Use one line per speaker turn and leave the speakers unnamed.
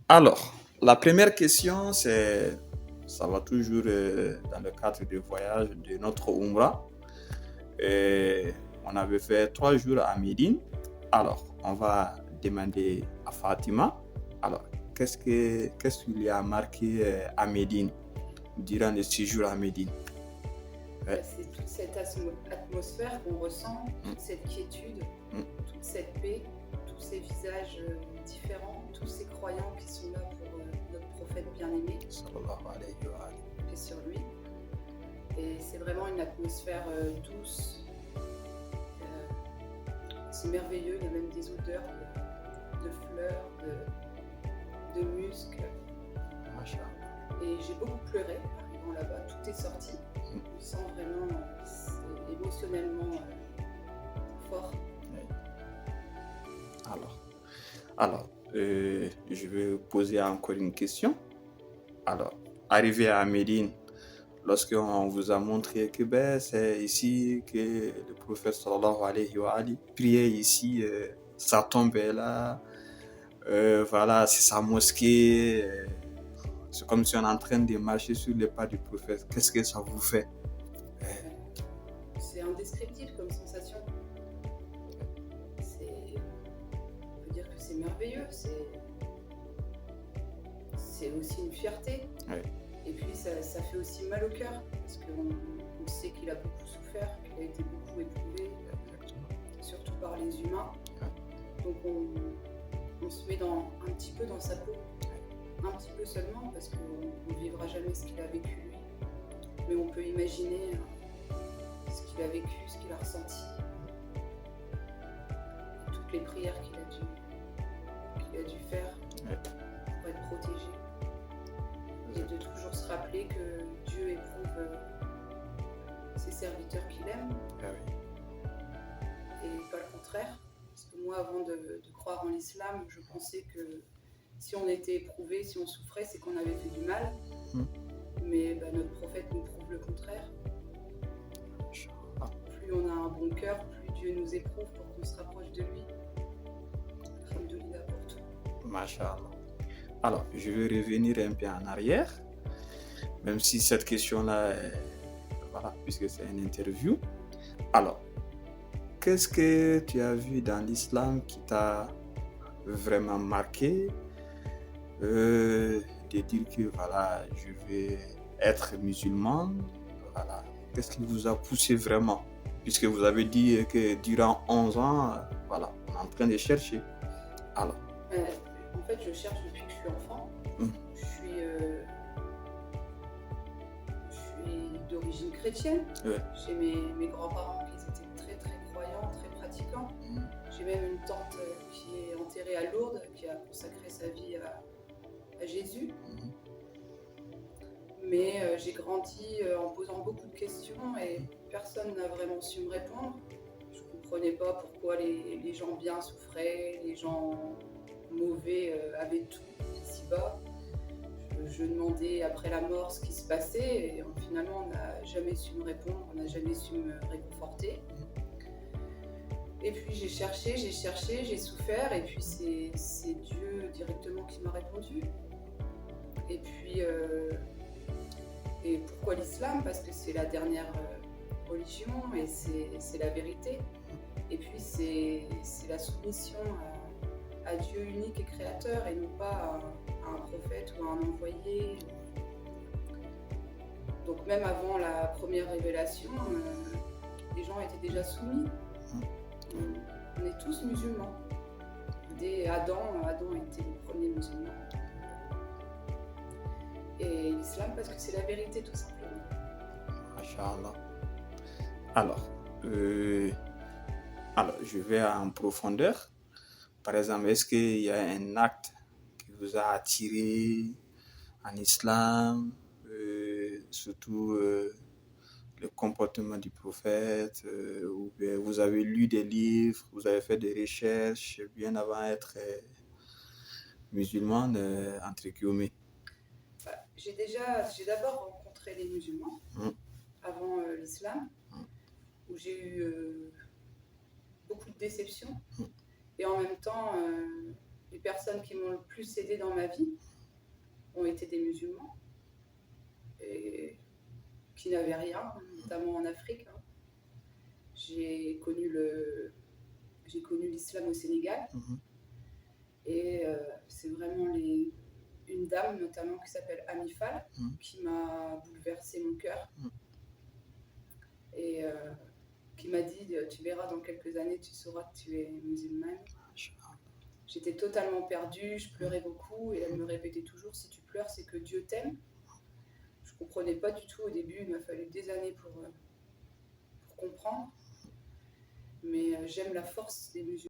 Alors, la première question, ça va toujours dans le cadre du voyage de notre Umrah. Et on avait fait 3 jours à Médine. Alors, on va demander à Fatima. Alors, qu'est-ce qui lui a marqué à Médine, durant le séjour à Médine?
C'est toute cette atmosphère qu'on ressent, toute cette quiétude, toute cette paix, tous ces visages différents, tous ces croyants qui sont là pour notre prophète bien-aimé,
Sallallahu alayhi wa alayhi.
paix sur lui. Et c'est vraiment une atmosphère douce. C'est merveilleux, il y a même des odeurs de fleurs, de musc.
Mashallah.
Et j'ai beaucoup pleuré arrivant là-bas, tout est sorti. On sent vraiment, c'est émotionnellement fort.
Alors, je vais poser encore une question. Alors, arrivé à Médine, lorsqu'on vous a montré que c'est ici que le prophète sallallahu alayhi wa alayhi priait ici, sa tombe est là, voilà, c'est sa mosquée, c'est comme si on est en train de marcher sur les pas du prophète. Qu'est-ce que ça vous fait?
C'est indescriptible comme sensation. On peut dire que c'est merveilleux, c'est aussi une fierté.
Ouais.
Et puis ça fait aussi mal au cœur, parce qu'on sait qu'il a beaucoup souffert, qu'il a été beaucoup éprouvé, surtout par les humains. Donc on se met un petit peu dans sa peau, un petit peu seulement, parce qu'on ne vivra jamais ce qu'il a vécu lui. Mais on peut imaginer ce qu'il a vécu, ce qu'il a ressenti, toutes les prières qu'il a dû faire pour être protégé. Et de toujours se rappeler que Dieu éprouve ses serviteurs qu'il aime, et pas le contraire. Parce que moi, avant de croire en l'islam, je pensais que si on était éprouvé, si on souffrait, c'est qu'on avait fait du mal. Mais notre prophète nous prouve le contraire. Plus on a un bon cœur, plus Dieu nous éprouve pour qu'on se rapproche de lui. Alhamdoulilah pour tout.
Mashallah. Alors, je vais revenir un peu en arrière, même si cette question-là, voilà, puisque c'est une interview. Alors, qu'est-ce que tu as vu dans l'islam qui t'a vraiment marqué, de dire que voilà, je vais être musulman, voilà. Qu'est-ce qui vous a poussé vraiment? Puisque vous avez dit que durant 11 ans, voilà, on est en train de chercher. Alors.
En fait, je cherche depuis que je suis enfant. Je suis d'origine chrétienne. J'ai mes grands-parents qui étaient très très croyants, très pratiquants. J'ai même une tante qui est enterrée à Lourdes, qui a consacré sa vie à Jésus. Mais j'ai grandi en posant beaucoup de questions et personne n'a vraiment su me répondre. Je ne comprenais pas pourquoi les gens bien souffraient, les gens mauvais avaient tout ici-bas. Je demandais après la mort ce qui se passait et finalement on n'a jamais su me répondre, on n'a jamais su me réconforter. Et puis j'ai cherché, j'ai souffert et puis c'est Dieu directement qui m'a répondu. Et puis et pourquoi l'islam? Parce que c'est la dernière religion et c'est la vérité. Et puis c'est la soumission à Dieu unique et créateur et non pas à un prophète ou à un envoyé. Donc même avant la première révélation, les gens étaient déjà soumis. On est tous musulmans. Dès Adam était le premier musulman. Et l'islam parce que c'est la vérité tout simplement.
Masha'Allah. Alors, je vais en profondeur. Par exemple, est-ce qu'il y a un acte qui vous a attiré en islam, surtout le comportement du prophète, ou bien vous avez lu des livres, vous avez fait des recherches bien avant d'être musulman, entre guillemets?
J'ai d'abord rencontré les musulmans avant l'islam, où j'ai eu beaucoup de déceptions. Et en même temps, les personnes qui m'ont le plus aidé dans ma vie ont été des musulmans et qui n'avaient rien, notamment en Afrique. Hein. J'ai connu l'islam au Sénégal et c'est vraiment une dame notamment qui s'appelle Amifal qui m'a bouleversé mon cœur et qui m'a dit tu verras dans quelques années tu sauras que tu es musulmane. J'étais totalement perdue, je pleurais beaucoup et elle me répétait toujours si tu pleures c'est que Dieu t'aime. Je ne comprenais pas du tout au début, il m'a fallu des années pour comprendre, mais j'aime la force des musulmans.